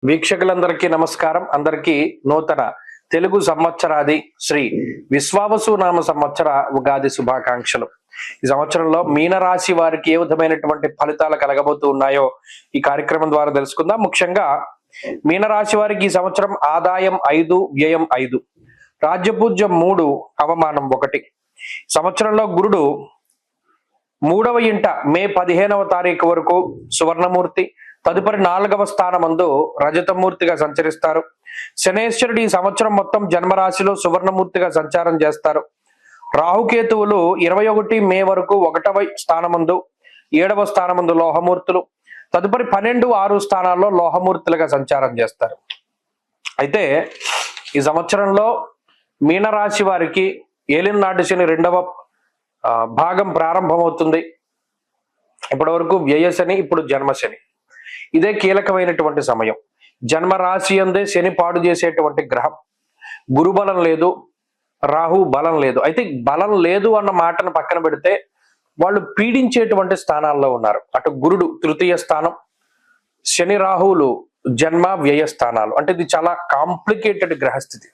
వీక్షకులందరికీ నమస్కారం. అందరికీ నూతన తెలుగు సంవత్సరాది శ్రీ విశ్వావసు నామ సంవత్సర ఉగాది శుభాకాంక్షలు. ఈ సంవత్సరంలో మీనరాశి వారికి ఏ విధమైనటువంటి ఫలితాలు కలగబోతూ ఉన్నాయో ఈ కార్యక్రమం ద్వారా తెలుసుకుందాం. ముఖ్యంగా మీనరాశి వారికి ఈ సంవత్సరం ఆదాయం 5, వ్యయం 5, రాజ్యపూజ్యం 3, అవమానం 1. సంవత్సరంలో గురుడు 3వ ఇంట మే 15వ తారీఖు వరకు సువర్ణమూర్తి, తదుపరి 4వ స్థానమందు రజతమూర్తిగా సంచరిస్తారు. శనేశ్వరుడు ఈ సంవత్సరం మొత్తం జన్మరాశిలో సువర్ణమూర్తిగా సంచారం చేస్తారు. రాహుకేతువులు 21 మే వరకు 1వ స్థానమందు, 7వ స్థానమందు లోహమూర్తులు, తదుపరి 12, 6 స్థానాల్లో లోహమూర్తులుగా సంచారం చేస్తారు. అయితే ఈ సంవత్సరంలో మీనరాశి వారికి ఏలినాటి శని 2వ భాగం ప్రారంభమవుతుంది. ఇప్పటి వరకు వ్యయశని, ఇప్పుడు జన్మశని. ఇదే కీలకమైనటువంటి సమయం. జన్మరాశి అందే శని పాడు చేసేటువంటి గ్రహం. గురు బలం లేదు, రాహు బలం లేదు. అయితే బలం లేదు అన్న మాటను పక్కన పెడితే వాళ్ళు పీడించేటువంటి స్థానాల్లో ఉన్నారు. అటు గురుడు 3వ స్థానం, శని రాహువులు జన్మ వ్యయ స్థానాలు. అంటే ఇది చాలా కాంప్లికేటెడ్ గ్రహస్థితి.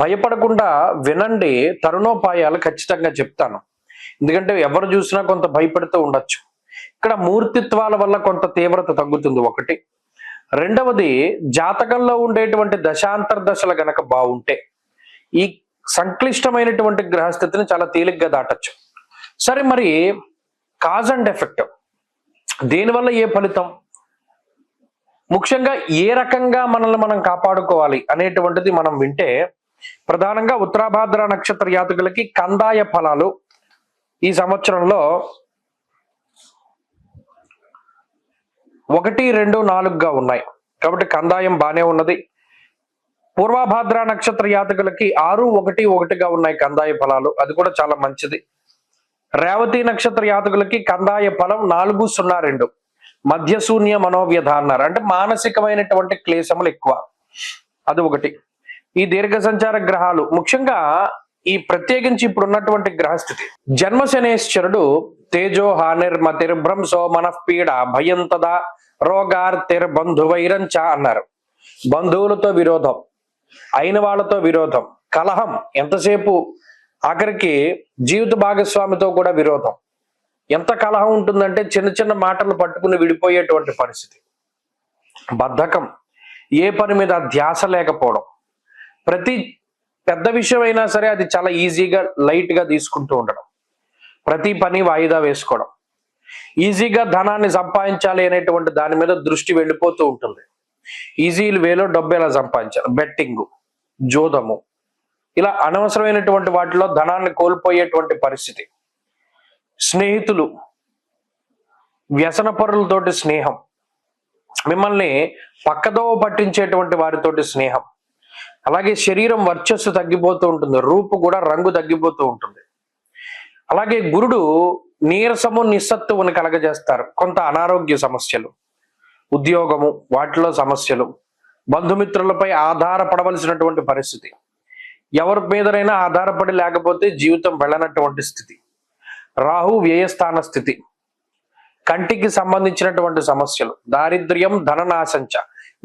భయపడకుండా వినండి, తరుణోపాయాలు ఖచ్చితంగా చెప్తాను. ఎందుకంటే ఎవరు చూసినా కొంత భయపడుతూ ఉండొచ్చు. ఇక్కడ మూర్తిత్వాల వల్ల కొంత తీవ్రత తగ్గుతుంది ఒకటి. రెండవది, జాతకంలో ఉండేటువంటి దశాంతర దశలు గనక బాగుంటే ఈ సంక్లిష్టమైనటువంటి గ్రహస్థితిని చాలా తేలిగ్గా దాటచ్చు. సరే, మరి కాజ్ అండ్ ఎఫెక్ట్, దీనివల్ల ఏ ఫలితం, ముఖ్యంగా ఏ రకంగా మనల్ని మనం కాపాడుకోవాలి అనేటువంటిది మనం వింటే, ప్రధానంగా ఉత్తరాభాద్ర నక్షత్ర జాతకులకి కందాయ ఫలాలు ఈ సంవత్సరంలో 1, 2, 4గా ఉన్నాయి. కాబట్టి కందాయం బానే ఉన్నది. పూర్వభాద్ర నక్షత్ర జాతకులకి 6, 1, 1గా ఉన్నాయి కందాయ ఫలాలు. అది కూడా చాలా మంచిది. రేవతి నక్షత్ర జాతకులకి కందాయ ఫలం 4, 0, 2, మధ్యశూన్య మనోవ్యధ అన్నారు. అంటే మానసికమైనటువంటి క్లేశములు ఎక్కువ. అది ఒకటి. ఈ దీర్ఘ సంచార గ్రహాలు, ముఖ్యంగా ఈ ప్రత్యేకించి ఇప్పుడు ఉన్నటువంటి గ్రహస్థితి, జన్మశనేశ్వరుడు తేజో హానిర్మతిర్భ్రంశో మనఃపీడ భయంతద రోగార్తిర్ బంధువైరంచ అన్నారు. బంధువులతో విరోధం, అయిన వాళ్ళతో విరోధం, కలహం, ఎంతసేపు ఆఖరికి జీవిత భాగస్వామితో కూడా విరోధం. ఎంత కలహం ఉంటుందంటే చిన్న చిన్న మాటలు పట్టుకుని విడిపోయేటువంటి పరిస్థితి. బద్ధకం, ఏ పని మీద ధ్యాస లేకపోవడం, ప్రతి పెద్ద విషయం అయినా సరే అది చాలా ఈజీగా లైట్గా తీసుకుంటూ ఉండడం, ప్రతి పని వాయిదా వేసుకోవడం, ఈజీగా ధనాన్ని సంపాదించాలి అనేటువంటి దాని మీద దృష్టి వెళ్ళిపోతూ ఉంటుంది. ఈజీ వేలో డబ్బు ఎలా సంపాదించాలి, బెట్టింగ్, జోదము, ఇలా అనవసరమైనటువంటి వాటిలో ధనాన్ని కోల్పోయేటువంటి పరిస్థితి. స్నేహితులు, వ్యసన పరులతోటి స్నేహం, మిమ్మల్ని పక్కదోవ పట్టించేటువంటి వారితోటి స్నేహం, అలాగే శరీరం వర్చస్సు తగ్గిపోతూ ఉంటుంది, రూపు కూడా రంగు తగ్గిపోతూ ఉంటుంది. అలాగే గురుడు నీరసము నిస్సత్తువుని కలగజేస్తారు. కొంత అనారోగ్య సమస్యలు, ఉద్యోగము వాటిలో సమస్యలు, బంధుమిత్రులపై ఆధారపడవలసినటువంటి పరిస్థితి, ఎవరి మీదనైనా ఆధారపడి లేకపోతే జీవితం వెళ్ళనటువంటి స్థితి. రాహు వ్యయస్థాన స్థితి, కంటికి సంబంధించినటువంటి సమస్యలు, దారిద్ర్యం, ధననాశంచ,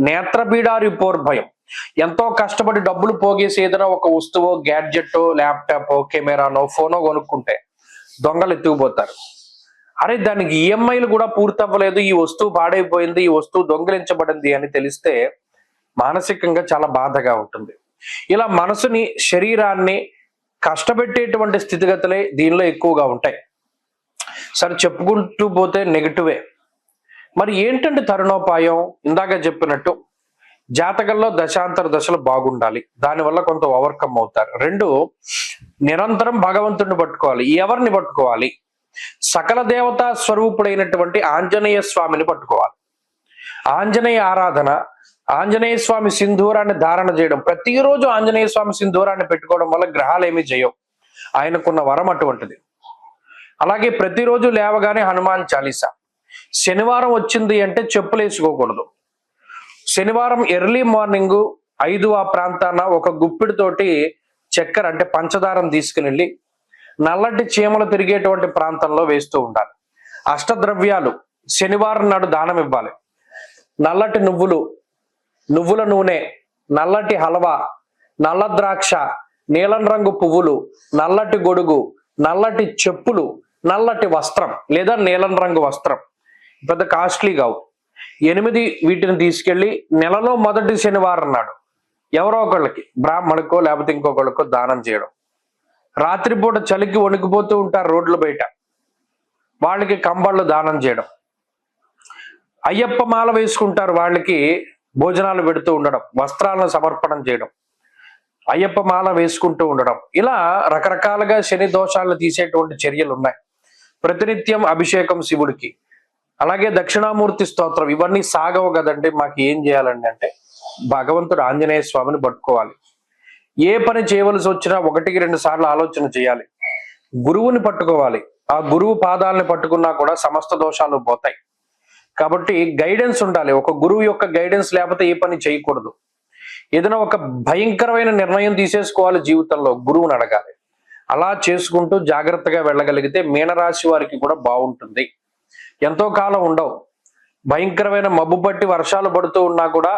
నేత్రపీడారి పోర్భయం. ఎంతో కష్టపడి డబ్బులు పోగేసి ఏదైనా ఒక వస్తువో, గ్యాడ్జెట్టో, ల్యాప్టాపో, కెమెరానో, ఫోనో కొనుక్కుంటే దొంగలు ఎత్తుకుపోతారు. అరే, దానికి ఈఎంఐలు కూడా పూర్తి అవ్వలేదు, ఈ వస్తువు పాడైపోయింది, ఈ వస్తువు దొంగిలించబడింది అని తెలిస్తే మానసికంగా చాలా బాధగా ఉంటుంది. ఇలా మనసుని, శరీరాన్ని కష్టపెట్టేటువంటి స్థితిగతులే దీనిలో ఎక్కువగా ఉంటాయి. సరే, చెప్పుకుంటూ పోతే నెగిటివే. మరి ఏంటంటే తరుణోపాయం, ఇందాక చెప్పినట్టు జాతకంలో దశాంతర దశలు బాగుండాలి, దానివల్ల కొంత ఓవర్కమ్ అవుతారు. 2, నిరంతరం భగవంతుడిని పట్టుకోవాలి. ఎవరిని పట్టుకోవాలి? సకల దేవతా స్వరూపుడైనటువంటి ఆంజనేయ స్వామిని పట్టుకోవాలి. ఆంజనేయ ఆరాధన, ఆంజనేయ స్వామి సింధూరాన్ని ధారణ చేయడం, ప్రతిరోజు ఆంజనేయ స్వామి సింధూరాన్ని పెట్టుకోవడం వల్ల గ్రహాలు ఏమీ చేయవు. ఆయనకున్న వరం అటువంటిది. అలాగే ప్రతిరోజు లేవగానే హనుమాన్ చాలీసా. శనివారం వచ్చింది అంటే చెప్పులు వేసుకోకూడదు. శనివారం ఎర్లీ మార్నింగ్ 5 ఆ ప్రాంతాన ఒక గుప్పిడితోటి చక్కెర అంటే పంచదారం తీసుకుని నల్లటి చీమలు తిరిగేటువంటి ప్రాంతంలో వేస్తూ ఉండాలి. అష్టద్రవ్యాలు శనివారం నాడు దానం ఇవ్వాలి. నల్లటి నువ్వులు, నువ్వుల నూనె, నల్లటి హల్వా, నల్ల ద్రాక్ష, నీలం రంగు పువ్వులు, నల్లటి గొడుగు, నల్లటి చెప్పులు, నల్లటి వస్త్రం లేదా నీలం రంగు వస్త్రం. పెద్ద కాస్ట్లీ కావు. 8 వీటిని తీసుకెళ్లి నెలలో మొదటి శనివారం నాడు ఎవరో ఒకళ్ళకి, బ్రాహ్మణుకో లేకపోతే ఇంకొకళ్ళకో దానం చేయడం. రాత్రిపూట చలికి వణికిపోతూ ఉంటారు రోడ్ల బయట, వాళ్ళకి కంబళ్ళు దానం చేయడం. అయ్యప్ప మాల వేసుకుంటారు, వాళ్ళకి భోజనాలు పెడుతూ ఉండడం, వస్త్రాలను సమర్పణం చేయడం, అయ్యప్ప మాల వేసుకుంటూ ఉండడం. ఇలా రకరకాలుగా శని దోషాలను తీసేటువంటి చర్యలు ఉన్నాయి. ప్రతినిత్యం అభిషేకం శివుడికి, అలాగే దక్షిణామూర్తి స్తోత్రం, ఇవన్నీ సాగవు కదండి. మాకు ఏం చేయాలండి అంటే భగవంతుడు ఆంజనేయ స్వామిని పట్టుకోవాలి. ఏ పని చేయవలసి వచ్చినా 1-2 సార్లు ఆలోచన చేయాలి. గురువుని పట్టుకోవాలి. ఆ గురువు పాదాలని పట్టుకున్నా కూడా సమస్త దోషాలు పోతాయి. కాబట్టి గైడెన్స్ ఉండాలి. ఒక గురువు యొక్క గైడెన్స్ లేకపోతే ఏ పని చేయకూడదు. ఏదైనా ఒక భయంకరమైన నిర్ణయం తీసేసుకోవాలి జీవితంలో, గురువుని అడగాలి. అలా చేసుకుంటూ జాగ్రత్తగా వెళ్ళగలిగితే మీనరాశి వారికి కూడా బాగుంటుంది. ఎంతో కాలం ఉండవు. భయంకరమైన మబ్బు పట్టి వర్షాలు పడుతూ ఉన్నా కూడా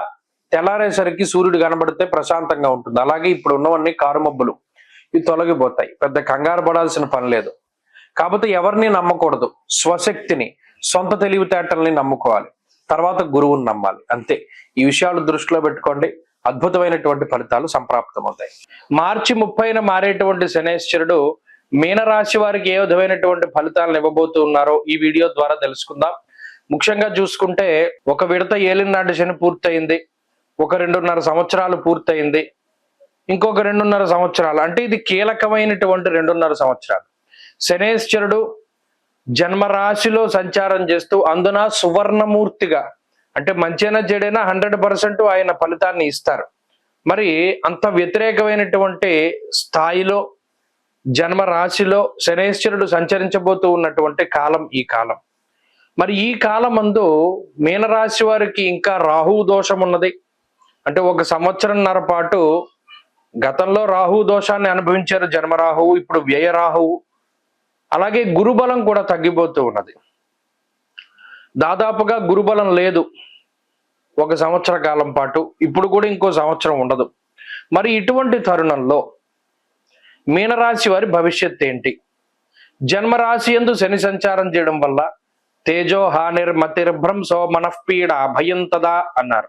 తెల్లారేసరికి సూర్యుడు కనబడితే ప్రశాంతంగా ఉంటుంది. అలాగే ఇప్పుడు ఉన్నవన్నీ కారు మబ్బులు, ఇవి తొలగిపోతాయి. పెద్ద కంగారు పడాల్సిన పని లేదు. కాకపోతే ఎవరిని నమ్మకూడదు. స్వశక్తిని, సొంత తెలివితేటల్ని నమ్ముకోవాలి. తర్వాత గురువుని నమ్మాలి, అంతే. ఈ విషయాలు దృష్టిలో పెట్టుకోండి. అద్భుతమైనటువంటి ఫలితాలు సంప్రాప్తమవుతాయి. మార్చి 30న మారేటువంటి శనేశ్వరుడు మీనరాశి వారికి ఏ విధమైనటువంటి ఫలితాలను ఇవ్వబోతూ ఉన్నారో ఈ వీడియో ద్వారా తెలుసుకుందాం. ముఖ్యంగా చూసుకుంటే ఒక విడత ఏలినాటి శని పూర్తయింది, ఒక 2.5 సంవత్సరాలు పూర్తయింది, ఇంకొక 2.5 సంవత్సరాలు, అంటే ఇది కీలకమైనటువంటి 2.5 సంవత్సరాలు. శనేశ్వరుడు జన్మరాశిలో సంచారం చేస్తూ అందున సువర్ణమూర్తిగా, అంటే మంచైనా చెడైనా 100% ఆయన ఫలితాన్ని ఇస్తారు. మరి అంత వ్యతిరేకమైనటువంటి స్థాయిలో జన్మరాశిలో శనేశ్వరుడు సంచరించబోతూ ఉన్నటువంటి కాలం ఈ కాలం. మరి ఈ కాలం అందు మీనరాశి వారికి ఇంకా రాహువు దోషం ఉన్నది. అంటే 1 సంవత్సరంన్నర పాటు గతంలో రాహువు దోషాన్ని అనుభవించారు జన్మరాహువు, ఇప్పుడు వ్యయ రాహువు. అలాగే గురుబలం కూడా తగ్గిపోతూ ఉన్నది. దాదాపుగా గురుబలం లేదు 1 సంవత్సర కాలం పాటు, ఇప్పుడు కూడా ఇంకో సంవత్సరం ఉండదు. మరి ఇటువంటి తరుణంలో మీనరాశి వారి భవిష్యత్ ఏంటి? జన్మరాశి యందు శని సంచారం చేయడం వల్ల తేజో హానిర్మతిర్భ్రంశో మనఃపీడ భయం తదా అన్నారు.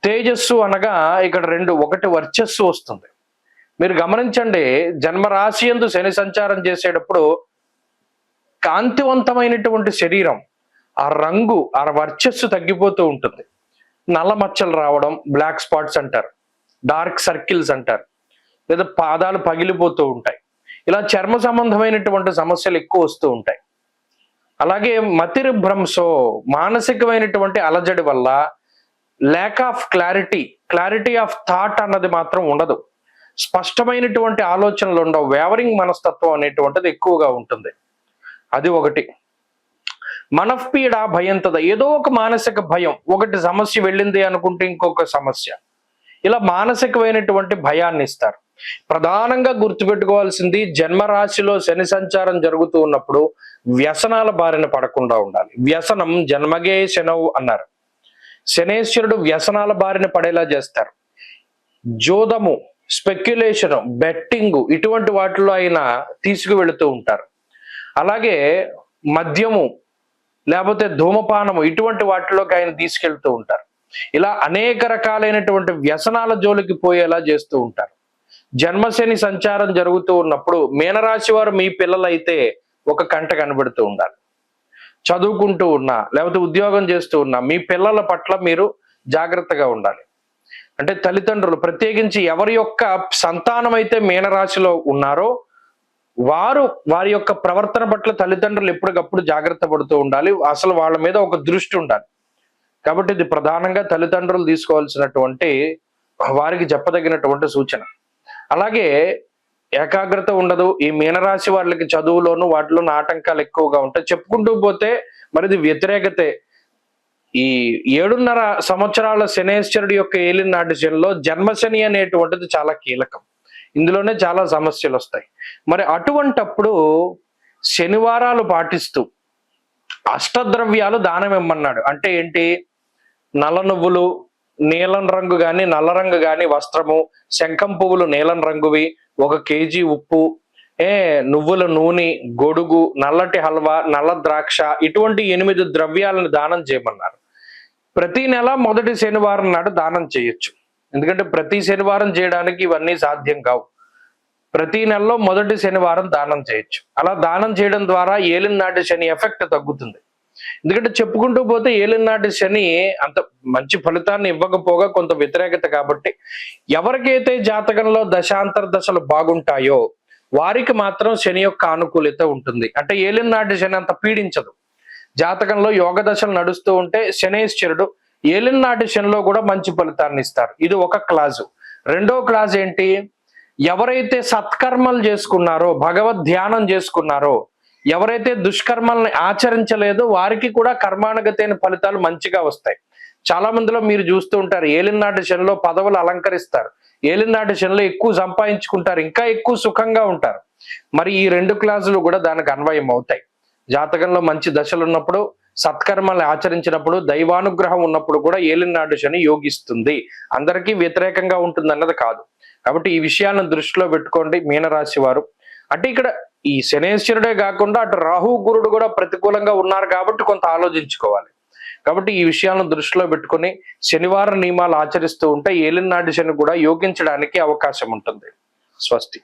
తేజస్సు అనగా ఇక్కడ 2, ఒకటి వర్చస్సు వస్తుంది. మీరు గమనించండి, జన్మరాశి యందు శని సంచారం చేసేటప్పుడు కాంతివంతమైనటువంటి శరీరం, ఆ రంగు, ఆ వర్చస్సు తగ్గిపోతూ ఉంటుంది. నల్ల మచ్చలు రావడం, బ్లాక్ స్పాట్స్ అంటారు, డార్క్ సర్కిల్స్ అంటారు, లేదా పాదాలు పగిలిపోతూ ఉంటాయి. ఇలా చర్మ సంబంధమైనటువంటి సమస్యలు ఎక్కువ వస్తూ ఉంటాయి. అలాగే మతిర్భ్రంశో, మానసికమైనటువంటి అలజడి వల్ల lack of clarity of thought అన్నది మాత్రం ఉండదు. స్పష్టమైనటువంటి ఆలోచనలు ఉండవు. వేవరింగ్ మనస్తత్వం అనేటువంటిది ఎక్కువగా ఉంటుంది. అది ఒకటి. మనఃపీడ భయంతద, ఏదో ఒక మానసిక భయం, ఒకటి సమస్య వెళ్ళింది అనుకుంటే ఇంకొక సమస్య, ఇలా మానసికమైనటువంటి భయాన్ని ఇస్తారు. ప్రధానంగా గుర్తుపెట్టుకోవాల్సింది, జన్మరాశిలో శని సంచారం జరుగుతూ ఉన్నప్పుడు వ్యసనాల బారిన పడకుండా ఉండాలి. వ్యసనం జన్మగే శనవు అన్నారు. శనేశ్వరుడు వ్యసనాల బారిన పడేలా చేస్తారు. జోదము, స్పెక్యులేషన్, బెట్టింగ్, ఇటువంటి వాటిలో ఆయన తీసుకువెళుతూ ఉంటారు. అలాగే మద్యము లేకపోతే ధూమపానము, ఇటువంటి వాటిలోకి ఆయన తీసుకెళ్తూ ఉంటారు. ఇలా అనేక రకాలైనటువంటి వ్యసనాల జోలికి పోయేలా చేస్తూ ఉంటారు. జన్మశని సంచారం జరుగుతూ ఉన్నప్పుడు మీనరాశి వారు మీ పిల్లలైతే ఒక కంట కనబడుతూ ఉండాలి. చదువుకుంటూ ఉన్నా లేకపోతే ఉద్యోగం చేస్తూ ఉన్నా మీ పిల్లల పట్ల మీరు జాగ్రత్తగా ఉండాలి. అంటే తల్లిదండ్రులు, ప్రత్యేకించి ఎవరి యొక్క సంతానం అయితే మీనరాశిలో ఉన్నారో వారి యొక్క ప్రవర్తన పట్ల తల్లిదండ్రులు ఎప్పటికప్పుడు జాగ్రత్త పడుతూ ఉండాలి. అసలు వాళ్ళ మీద ఒక దృష్టి ఉండాలి. కాబట్టి ఇది ప్రధానంగా తల్లిదండ్రులు తీసుకోవాల్సినటువంటి, వారికి చెప్పదగినటువంటి సూచన. అలాగే ఏకాగ్రత ఉండదు ఈ మీనరాశి వాళ్ళకి. చదువులోను వాటిలోనూ ఆటంకాలు ఎక్కువగా ఉంటాయి. చెప్పుకుంటూ పోతే మరిది వ్యతిరేకతే. ఈ 7.5 సంవత్సరాల శనేశ్వరుడి యొక్క ఏలినాటి శనిలో జన్మశని అనేటువంటిది చాలా కీలకం. ఇందులోనే చాలా సమస్యలు వస్తాయి. మరి అటువంటప్పుడు శనివారాలు పాటిస్తూ అష్టద్రవ్యాలు దానం ఇమ్మన్నాడు. అంటే ఏంటి? నల్ల నువ్వులు నీలం రంగు గాని నల్ల రంగు గాని వస్త్రము, శంఖం పువ్వులు నీలం రంగువి, 1 కేజీ ఉప్పు, నువ్వుల నూనె, గొడుగు, నల్లటి హల్వా, నల్ల ద్రాక్ష, ఇటువంటి 8 ద్రవ్యాలను దానం చేయమన్నారు. ప్రతి నెల మొదటి శనివారం నాడు దానం చేయొచ్చు. ఎందుకంటే ప్రతి శనివారం చేయడానికి ఇవన్నీ సాధ్యం కావు. ప్రతి నెలలో మొదటి శనివారం దానం చేయొచ్చు. అలా దానం చేయడం ద్వారా ఏలినాటి శని ఎఫెక్ట్ తగ్గుతుంది. ఎందుకంటే చెప్పుకుంటూ పోతే ఏలినాటి శని అంత మంచి ఫలితాన్ని ఇవ్వకపోగా కొంత వ్యతిరేకత కాబట్టి, ఎవరికైతే జాతకంలో దశాంతర దశలు బాగుంటాయో వారికి మాత్రం శని యొక్క ఆనుకూలత ఉంటుంది. అంటే ఏలినాటి శని అంత పీడించదు. జాతకంలో యోగ దశలు నడుస్తూ ఉంటే శనేశ్వరుడు ఏలినాటి శనిలో కూడా మంచి ఫలితాన్ని ఇస్తారు. ఇది ఒక క్లాసు. రెండో క్లాస్ ఏంటి? ఎవరైతే సత్కర్మలు చేసుకున్నారో, భగవద్ ధ్యానం చేసుకున్నారో, ఎవరైతే దుష్కర్మల్ని ఆచరించలేదో వారికి కూడా కర్మానుగతైన ఫలితాలు మంచిగా వస్తాయి. చాలా మందిలో మీరు చూస్తూ ఉంటారు, ఏలినాటి శనిలో పదవులు అలంకరిస్తారు, ఏలినాటి శనిలో ఎక్కువ సంపాదించుకుంటారు, ఇంకా ఎక్కువ సుఖంగా ఉంటారు. మరి ఈ 2 క్లాసులు కూడా దానికి అన్వయం అవుతాయి. జాతకంలో మంచి దశలు ఉన్నప్పుడు, సత్కర్మల్ని ఆచరించినప్పుడు, దైవానుగ్రహం ఉన్నప్పుడు కూడా ఏలినాటి శని యోగిస్తుంది. అందరికీ వ్యతిరేకంగా ఉంటుంది అన్నది కాదు. కాబట్టి ఈ విషయాలను దృష్టిలో పెట్టుకోండి మీనరాశి వారు. అంటే ఇక్కడ ఈ శనేశ్వరుడే కాకుండా అటు రాహు గురుడు కూడా ప్రతికూలంగా ఉన్నారు కాబట్టి కొంత ఆలోచించుకోవాలి. కాబట్టి ఈ విషయాలను దృష్టిలో పెట్టుకుని శనివారం నియమాలు ఆచరిస్తూ ఉంటే ఏలినాటి శని కూడా యోగించడానికి అవకాశం ఉంటుంది. స్వస్తి.